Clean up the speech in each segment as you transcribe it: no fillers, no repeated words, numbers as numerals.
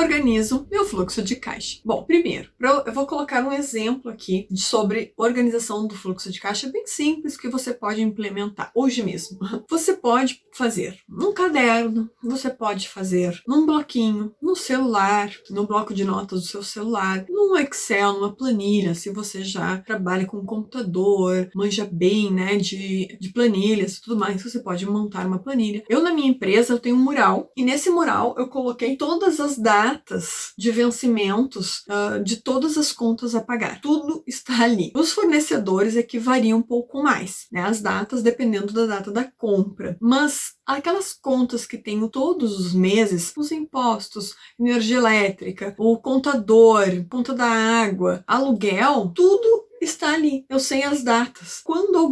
organizo meu fluxo de caixa? Bom, primeiro, eu vou colocar um exemplo aqui sobre organização do fluxo de caixa bem simples que você pode implementar hoje mesmo. Você pode fazer num caderno, você pode fazer num bloquinho, no celular, no bloco de notas do seu celular, num Excel, numa planilha, se você já trabalha com computador, manja bem, né, de planilhas e tudo mais, você pode montar uma planilha. Eu, na minha empresa, eu tenho um mural, e nesse mural eu coloquei todas as datas de vencimentos de todas as contas a pagar. Tudo está ali. Os fornecedores é que variam um pouco mais, né, as datas dependendo da data da compra, mas aquelas contas que tenho todos os meses, os impostos, energia elétrica, o contador, conta da água, aluguel, tudo está ali. Eu sei as datas. Quando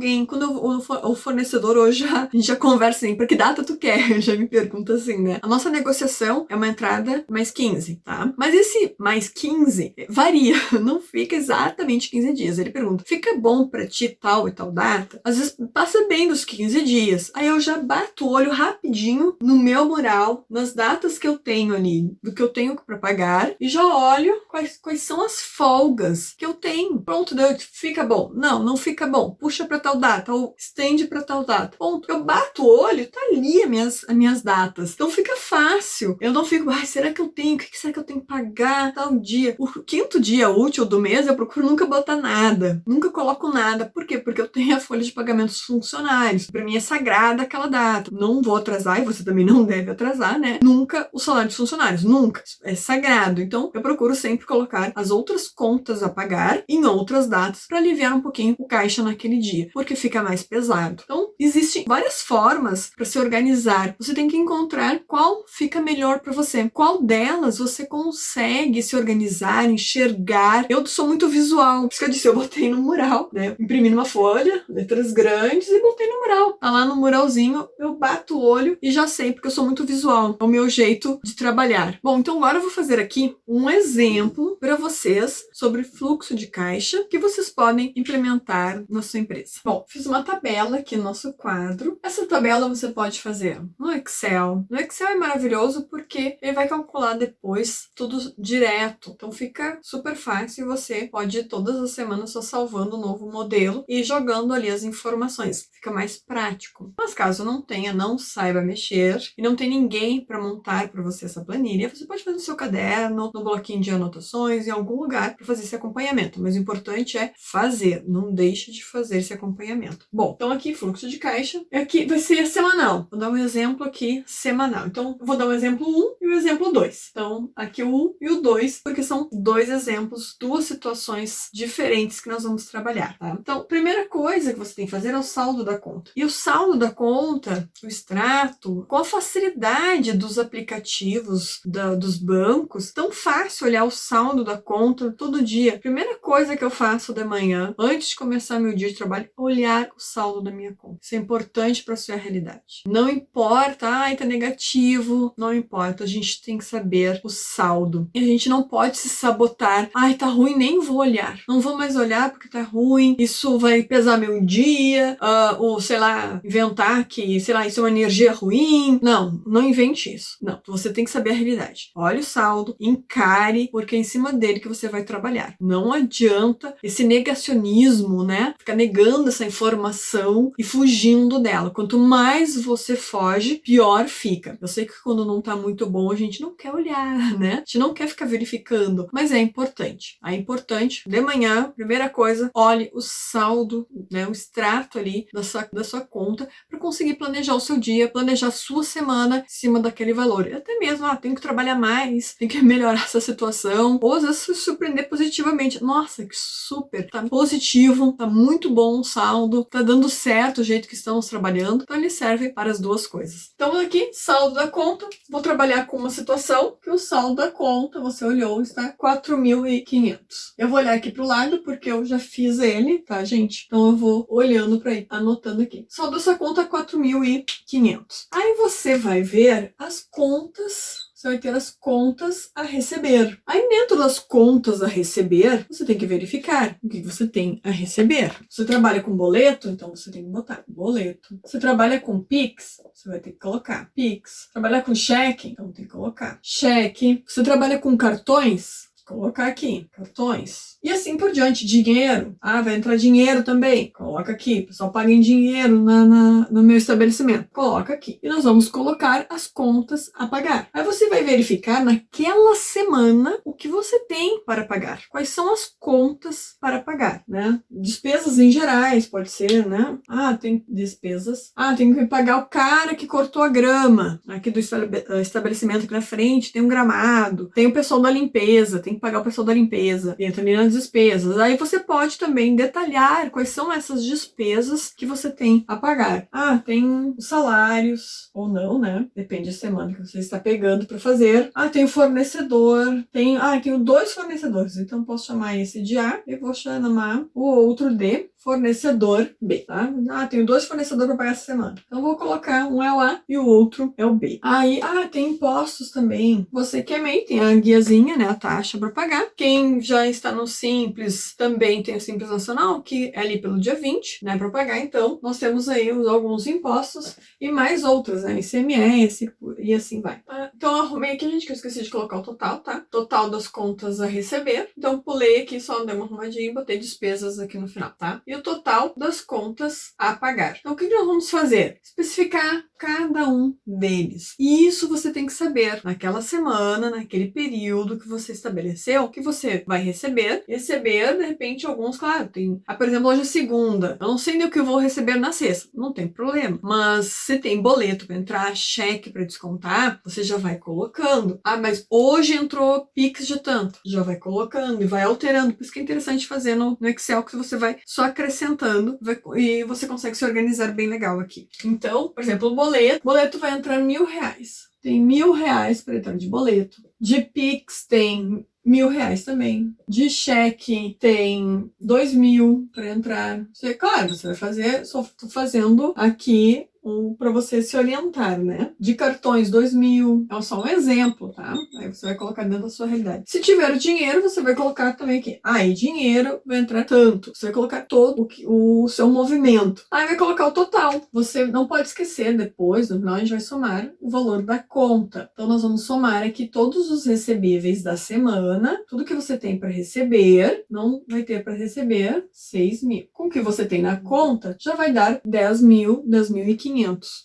o fornecedor hoje a gente já conversa assim, para que data tu quer? Já me pergunta assim, né? A nossa negociação é uma entrada mais 15, tá? Mas esse mais 15 varia, não fica exatamente 15 dias. Ele pergunta, fica bom para ti tal e tal data? Às vezes passa bem dos 15 dias. Aí eu já bato o olho rapidinho no meu mural, nas datas que eu tenho ali, do que eu tenho para pagar, e já olho quais são as folgas que eu tenho. Pronto, deu. Fica bom. Não fica bom. Puxa para tal data ou estende para tal data. Ponto. Eu bato o olho, tá ali as minhas datas. Então fica fácil. Eu não fico, será que eu tenho? O que será que eu tenho que pagar tal dia? O quinto dia útil do mês eu procuro nunca botar nada. Nunca coloco nada. Por quê? Porque eu tenho a folha de pagamento dos funcionários. Para mim é sagrada aquela data. Não vou atrasar, e você também não deve atrasar, né? Nunca o salário dos funcionários. Nunca. É sagrado. Então eu procuro sempre colocar as outras contas a pagar em outras datas para aliviar um pouquinho o caixa naquele dia, porque fica mais pesado. Então, existem várias formas para se organizar. Você tem que encontrar qual fica melhor para você. Qual delas você consegue se organizar, enxergar. Eu sou muito visual. Por isso que eu disse, eu botei no mural, né? Imprimi numa folha, letras grandes e botei no mural. Tá lá no muralzinho, eu bato o olho e já sei, porque eu sou muito visual. É o meu jeito de trabalhar. Bom, então agora eu vou fazer aqui um exemplo para vocês sobre fluxo de caixa que vocês podem implementar na sua empresa. Bom, fiz uma tabela aqui no nosso quadro. Essa tabela você pode fazer no Excel. No Excel é maravilhoso porque ele vai calcular depois tudo direto. Então fica super fácil e você pode todas as semanas só salvando um novo modelo e jogando ali as informações. Fica mais prático. Mas caso não tenha, não saiba mexer e não tem ninguém para montar para você essa planilha, você pode fazer no seu caderno, no bloquinho de anotações, em algum lugar para fazer esse acompanhamento. Mas o importante é fazer, não deixe de fazer esse acompanhamento. Bom, então aqui fluxo de caixa, aqui vai ser semanal. Vou dar um exemplo aqui semanal. Então eu vou dar o exemplo 1 e o exemplo 2. Então aqui o 1 e o 2, porque são dois exemplos, duas situações diferentes que nós vamos trabalhar, tá? Então, primeira coisa que você tem que fazer é o saldo da conta. E o saldo da conta, o extrato, com a facilidade dos aplicativos dos bancos, tão fácil olhar o saldo da conta todo dia. Primeira coisa que eu faço de manhã, antes de começar meu dia de trabalho, olhar o saldo da minha conta. Isso é importante para a sua realidade. Não importa, tá negativo, não importa, a gente tem que saber o saldo. E a gente não pode se sabotar. Tá ruim, nem vou olhar. Não vou mais olhar porque tá ruim, isso vai pesar meu dia, ou sei lá, inventar que, sei lá, isso é uma energia ruim. Não invente isso. Não, você tem que saber a realidade. Olhe o saldo, encare, porque é em cima dele que você vai trabalhar. Não adianta esse negacionismo, né? Ficar negando essa informação e fugindo dela. Quanto mais você foge, pior fica. Eu sei que quando não tá muito bom, a gente não quer olhar, né? A gente não quer ficar verificando, mas é importante. É importante, de manhã, primeira coisa, olhe o saldo, né? O extrato ali da sua conta para conseguir planejar o seu dia, planejar a sua semana em cima daquele valor. E até mesmo, tenho que trabalhar mais, tenho que melhorar essa situação, ou às vezes se surpreender positivamente. Nossa, que super, tá positivo, tá muito bom o saldo, tá dando certo o jeito que estamos trabalhando, então ele serve para as duas coisas. Então aqui, saldo da conta, vou trabalhar com uma situação que o saldo da conta, você olhou, está 4.500. Eu vou olhar aqui pro lado porque eu já fiz ele, tá, gente? Então eu vou olhando para ir anotando aqui. Saldo dessa conta 4.500. Aí você vai ver as contas você vai ter as contas a receber. Aí dentro das contas a receber, você tem que verificar o que você tem a receber. Você trabalha com boleto, então você tem que botar boleto. Você trabalha com Pix, você vai ter que colocar Pix. Trabalha com cheque, então tem que colocar cheque. Você trabalha com cartões, colocar aqui, cartões. E assim por diante, dinheiro. Ah, vai entrar dinheiro também. Coloca aqui. O pessoal paga em dinheiro no meu estabelecimento. Coloca aqui. E nós vamos colocar as contas a pagar. Aí você vai verificar naquela semana o que você tem para pagar. Quais são as contas para pagar, né? Despesas em gerais, pode ser, né? Ah, tem despesas. Ah, tem que pagar o cara que cortou a grama. Aqui do estabelecimento aqui na frente tem um gramado. Tem o pessoal da limpeza, tem que pagar o pessoal da limpeza. Entra ali nas despesas. Aí você pode também detalhar quais são essas despesas que você tem a pagar. Ah, tem os salários, ou não, né? Depende da semana que você está pegando para fazer. Ah, tem o fornecedor. Tenho 2 fornecedores, então posso chamar esse de A e vou chamar o outro de fornecedor B, tá? Ah, tenho 2 fornecedores para pagar essa semana. Então vou colocar um é o A e o outro é o B. Aí, tem impostos também. Você que é MEI, tem a guiazinha, né? A taxa para pagar. Quem já está no Simples também tem o Simples Nacional, que é ali pelo dia 20, né? Para pagar. Então, nós temos aí alguns impostos e mais outros, né? ICMS e assim vai. Então, eu arrumei aqui, gente, que eu esqueci de colocar o total, tá? Total das contas a receber. Então, pulei aqui, só dei uma arrumadinha e botei despesas aqui no final, tá? E o total das contas a pagar. Então, o que nós vamos fazer? Especificar cada um deles. E isso você tem que saber naquela semana, naquele período que você estabeleceu, que você vai receber, de repente, alguns, claro, tem... por exemplo, hoje é segunda. Eu não sei nem o que eu vou receber na sexta. Não tem problema. Mas se tem boleto para entrar, cheque para descontar, você já vai colocando. Ah, mas hoje entrou Pix de tanto. Já vai colocando e vai alterando. Por isso que é interessante fazer no Excel, que você vai só acrescentando e você consegue se organizar bem legal aqui. Então, por exemplo, o boleto vai entrar R$1.000. Tem R$1.000 para entrar de boleto. De Pix tem R$1.000 também. De cheque tem 2.000 para entrar. Claro, você vai fazer, só tô fazendo aqui para você se orientar, né? De cartões, 2.000. É só um exemplo, tá? Aí você vai colocar dentro da sua realidade. Se tiver o dinheiro, você vai colocar também aqui. E dinheiro vai entrar tanto. Você vai colocar todo o seu movimento. Aí vai colocar o total. Você não pode esquecer depois, no final a gente vai somar o valor da conta. Então nós vamos somar aqui todos os recebíveis da semana. Tudo que você tem para receber, não vai ter para receber 6.000. Com o que você tem na conta, já vai dar 10.000, 10.500.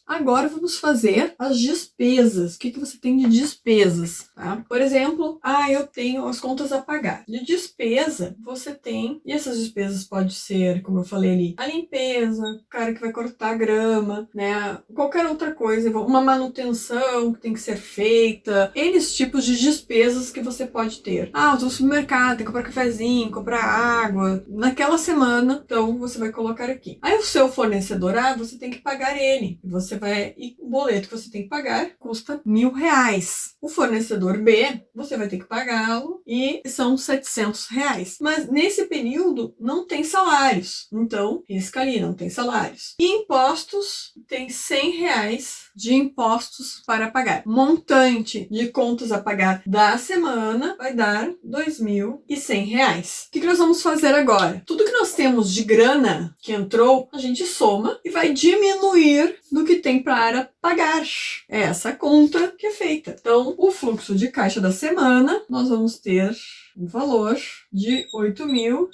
Agora vamos fazer as despesas. O que você tem de despesas, tá? Por exemplo, eu tenho as contas a pagar. De despesa, você tem... E essas despesas pode ser, como eu falei ali, a limpeza, o cara que vai cortar a grama, né? Qualquer outra coisa, uma manutenção que tem que ser feita. Eles tipos de despesas que você pode ter. Eu tô no supermercado, tem que comprar cafezinho, comprar água. Naquela semana, então, você vai colocar aqui. Aí o seu fornecedor A, você tem que pagar ele. E o boleto que você tem que pagar custa R$1.000. O fornecedor B, você vai ter que pagá-lo e são R$700. Mas nesse período não tem salários. Então, risca ali, não tem salários. E impostos, tem R$100 de impostos para pagar. Montante de contas a pagar da semana vai dar R$2.100. O que nós vamos fazer agora? Tudo que nós temos de grana que entrou, a gente soma e vai diminuir do que tem para pagar. É essa conta que é feita. Então, o fluxo de caixa da semana, nós vamos ter um valor de R$8.400.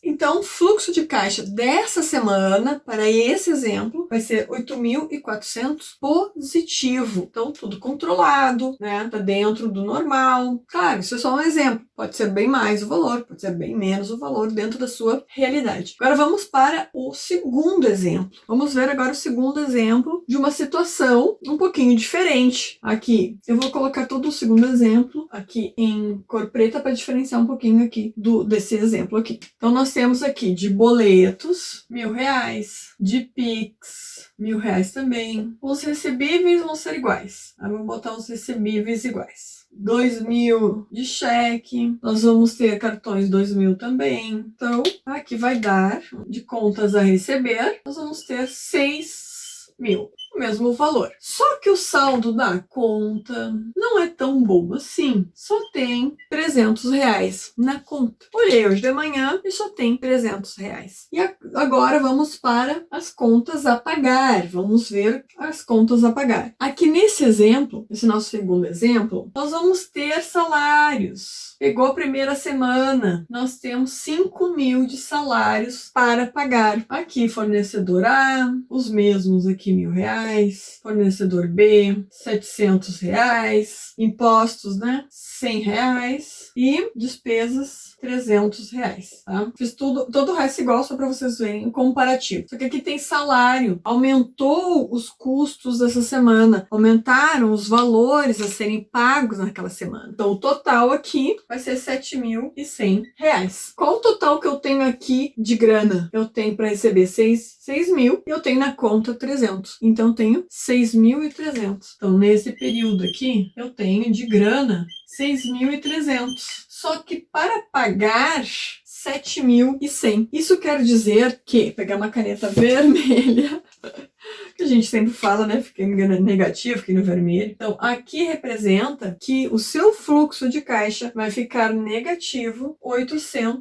Então, o fluxo de caixa dessa semana, para esse exemplo, vai ser 8.400 positivo. Então, tudo controlado, né? Tá dentro do normal. Claro, isso é só um exemplo. Pode ser bem mais o valor, pode ser bem menos o valor dentro da sua realidade. Agora, vamos para o segundo exemplo. Vamos ver agora o segundo exemplo de uma situação um pouquinho diferente. Aqui, eu vou colocar todo o segundo exemplo aqui em cor preta para diferenciar um pouquinho aqui desse exemplo aqui. Então, nós temos aqui de boletos, R$1.000, de Pix, R$1.000 também. Os recebíveis vão ser iguais. Vamos botar os recebíveis iguais. 2.000 de cheque, nós vamos ter cartões 2.000 também. Então, aqui vai dar, de contas a receber, nós vamos ter 6.000. o mesmo valor. Só que o saldo da conta não é tão bom assim. Só tem R$300 na conta. Olhei hoje de manhã e só tem R$300. E agora vamos para as contas a pagar. Vamos ver as contas a pagar. Aqui nesse exemplo, esse nosso segundo exemplo, nós vamos ter salários. Pegou a primeira semana, nós temos 5.000 de salários para pagar. Aqui, fornecedor A, os mesmos aqui, R$1.000. Fornecedor B, R$700. Impostos, né? R$100. E despesas, R$300, tá? Fiz todo o resto igual, só para vocês verem o comparativo. Só que aqui tem salário. Aumentou os custos dessa semana. Aumentaram os valores a serem pagos naquela semana. Então, o total aqui vai ser R$7.100. Qual o total que eu tenho aqui de grana? Eu tenho para receber 6.000 e eu tenho na conta 300. Então, eu tenho 6.300. Então, nesse período aqui, eu tenho de grana 6.300. Só que para pagar 7.100. Isso quer dizer que, pegar uma caneta vermelha, que a gente sempre fala, né? Fiquei no negativo, fiquei no vermelho. Então, aqui representa que o seu fluxo de caixa vai ficar negativo R$800.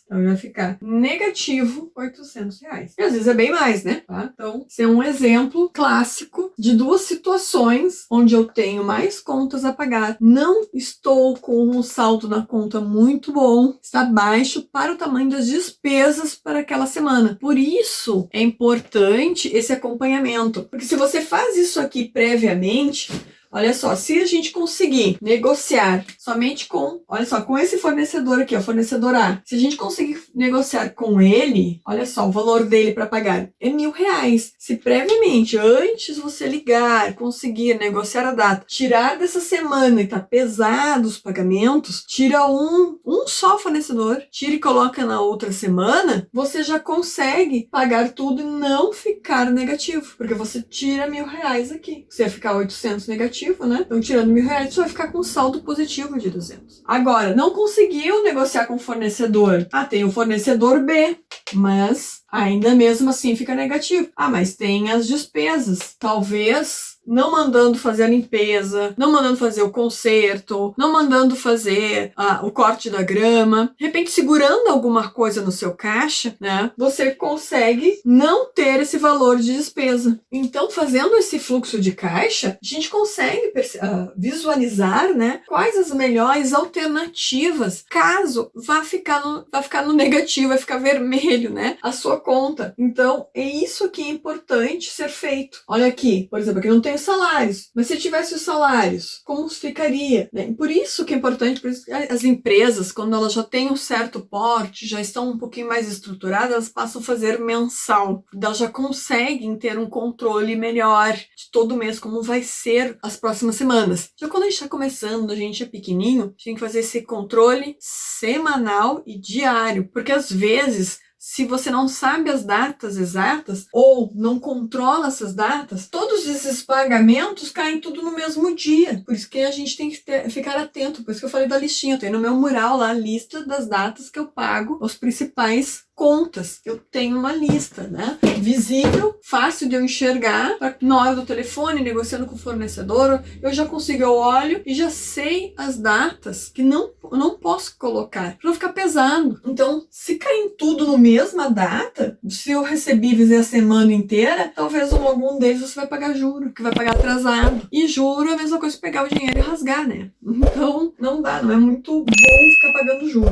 Então, vai ficar negativo R$800. E às vezes é bem mais, né? Tá? Então, esse é um exemplo clássico de duas situações onde eu tenho mais contas a pagar. Não estou com um saldo na conta muito bom, está baixo para o tamanho das despesas para aquela semana. Por isso, é importante esse acompanhamento. Porque se você faz isso aqui previamente, olha só, se a gente conseguir negociar somente com, olha só, com esse fornecedor aqui, ó, fornecedor A, se a gente conseguir negociar com ele, olha só, o valor dele para pagar é R$1.000. Se previamente, antes você ligar, conseguir negociar a data, tirar dessa semana e tá pesado os pagamentos, tira um só fornecedor, tira e coloca na outra semana, você já consegue pagar tudo e não ficar negativo, porque você tira R$1.000 aqui. Você ia ficar 800 negativo, né? Então, tirando R$1.000, você vai ficar com um saldo positivo de 200. Agora, não conseguiu negociar com o fornecedor. Ah, tem o fornecedor B, mas ainda mesmo assim fica negativo. Ah, mas tem as despesas. Talvez não mandando fazer a limpeza, não mandando fazer o conserto, não mandando fazer o corte da grama, de repente segurando alguma coisa no seu caixa, né? Você consegue não ter esse valor de despesa. Então, fazendo esse fluxo de caixa, a gente consegue visualizar, né, quais as melhores alternativas caso vá ficar no negativo, vai ficar vermelho, né, a sua conta. Então, é isso que é importante ser feito. Olha aqui, por exemplo, aqui não tem salários, mas se tivesse os salários, como ficaria? Né? Por isso que é importante, por isso que as empresas, quando elas já têm um certo porte, já estão um pouquinho mais estruturadas, elas passam a fazer mensal. Elas já conseguem ter um controle melhor de todo mês, como vai ser as próximas semanas. Já quando a gente está começando, a gente é pequenininho, a gente tem que fazer esse controle semanal e diário, porque às vezes, se você não sabe as datas exatas ou não controla essas datas, todos esses pagamentos caem tudo no mesmo dia. Por isso que a gente tem que ficar atento. Por isso que eu falei da listinha. Eu tenho no meu mural lá a lista das datas que eu pago os principais contas. Eu tenho uma lista, né? Visível, fácil de eu enxergar. Na hora do telefone, negociando com o fornecedor, eu já consigo, eu olho e já sei as datas que não posso colocar, para não ficar pesado. Então, se cair tudo na mesma data, se eu recebi a semana inteira, talvez algum deles você vai pagar juro, que vai pagar atrasado. E juro é a mesma coisa que pegar o dinheiro e rasgar, né? Então, não dá, não é muito bom ficar pagando juros.